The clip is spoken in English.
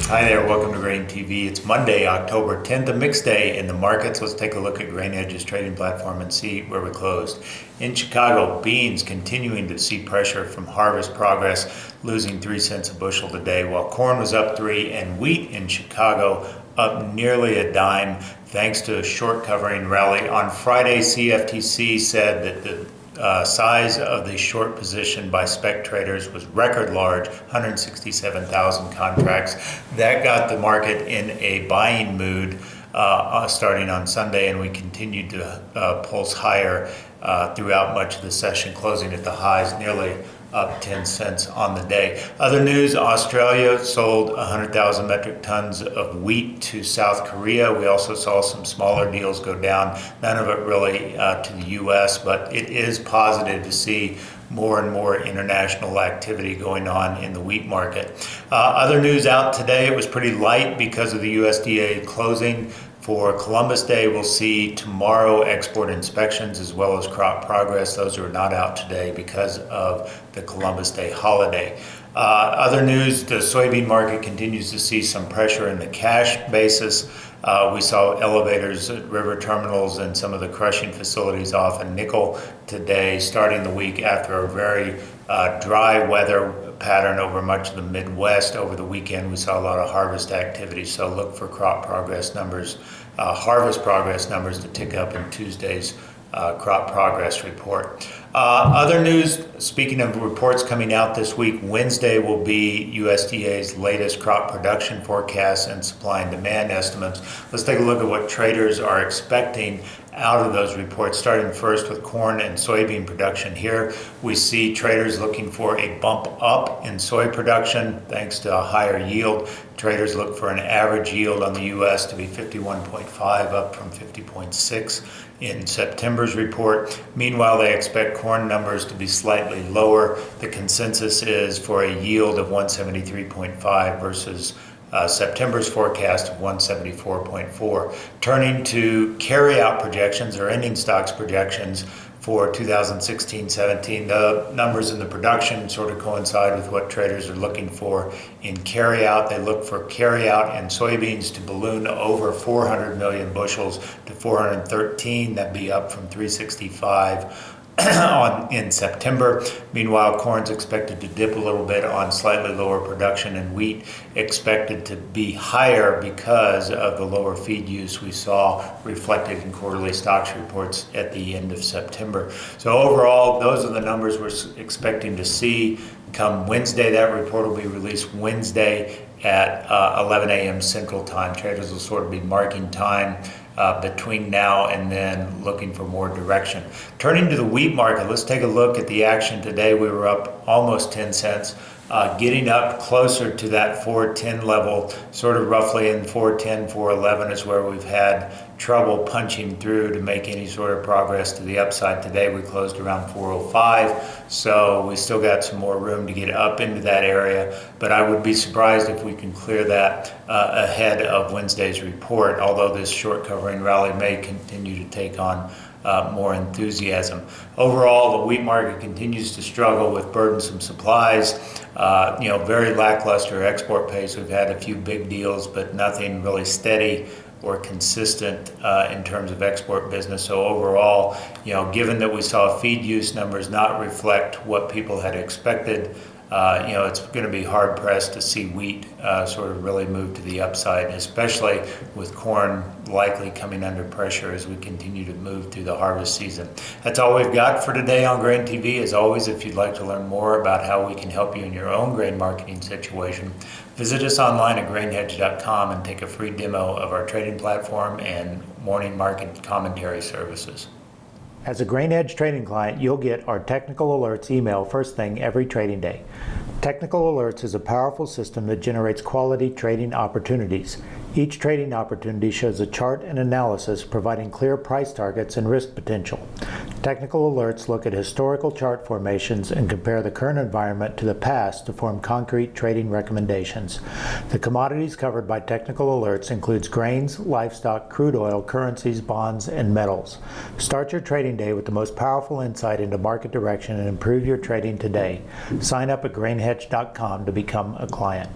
Hi there, welcome to Grain TV. It's Monday, October 10th, a mixed day in the markets. Let's take a look at GrainEdge's trading platform and see where we closed. In Chicago, beans continuing to see pressure from harvest progress, losing 3 cents a bushel today, while corn was up 3 and wheat in Chicago up nearly a dime thanks to a short covering rally. On Friday, CFTC said that the size of the short position by spec traders was record large, 167,000 contracts. That got the market in a buying mood starting on Sunday, and we continued to pulse higher throughout much of the session, closing at the highs, nearly up 10 cents on the day. Other news, Australia sold 100,000 metric tons of wheat to South Korea. We also saw some smaller deals go down, none of it really to the U.S., but it is positive to see more and more international activity going on in the wheat market. Other news out today, it was pretty light because of the USDA closing. For Columbus Day, we'll see tomorrow export inspections as well as crop progress. Those are not out today because of the Columbus Day holiday. Other news, the soybean market continues to see some pressure in the cash basis. We saw elevators at river terminals and some of the crushing facilities off in nickel today, starting the week after a very dry weather pattern over much of the Midwest. Over the weekend, we saw a lot of harvest activity, so look for crop progress numbers, harvest progress numbers to tick up in Tuesday's crop progress report. Other news, speaking of reports coming out this week, Wednesday will be USDA's latest crop production forecast and supply and demand estimates. Let's take a look at what traders are expecting out of those reports, starting first with corn and soybean production. Here we see traders looking for a bump up in soy production thanks to a higher yield. Traders look for an average yield on the U.S. to be 51.5, up from 50.6 in September's report. Meanwhile, they expect corn numbers to be slightly lower. The consensus is for a yield of 173.5 versus September's forecast of 174.4. Turning to carryout projections or ending stocks projections for 2016-17, the numbers in the production sort of coincide with what traders are looking for in carryout. They look for carryout and soybeans to balloon over 400 million bushels to 413. That'd be up from 365 in September. Meanwhile, corn's expected to dip a little bit on slightly lower production, and wheat expected to be higher because of the lower feed use we saw reflected in quarterly stocks reports at the end of September. So overall, those are the numbers we're expecting to see come Wednesday. That report will be released Wednesday at 11 a.m. Central Time. Traders will sort of be marking time between now and then, looking for more direction. Turning to the wheat market, let's take a look at the action today. We were up almost 10 cents, getting up closer to that 410 level, sort of roughly in 410, 411 is where we've had trouble punching through to make any sort of progress to the upside. Today we closed around 405, so we still got some more room to get up into that area, but I would be surprised if we can clear that ahead of Wednesday's report, although this short covering rally may continue to take on more enthusiasm. Overall, the wheat market continues to struggle with burdensome supplies, very lackluster export pace. We've had a few big deals, but nothing really steady or consistent in terms of export business. So overall, given that we saw feed use numbers not reflect what people had expected, it's going to be hard pressed to see wheat sort of really move to the upside, especially with corn likely coming under pressure as we continue to move through the harvest season. That's all we've got for today on Grain TV. As always, if you'd like to learn more about how we can help you in your own grain marketing situation, visit us online at grainhedge.com and take a free demo of our trading platform and morning market commentary services. As a GrainEdge trading client, you'll get our technical alerts email first thing every trading day. Technical Alerts is a powerful system that generates quality trading opportunities. Each trading opportunity shows a chart and analysis providing clear price targets and risk potential. Technical Alerts look at historical chart formations and compare the current environment to the past to form concrete trading recommendations. The commodities covered by Technical Alerts includes grains, livestock, crude oil, currencies, bonds, and metals. Start your trading day with the most powerful insight into market direction and improve your trading today. Sign up at grainhedge.com to become a client.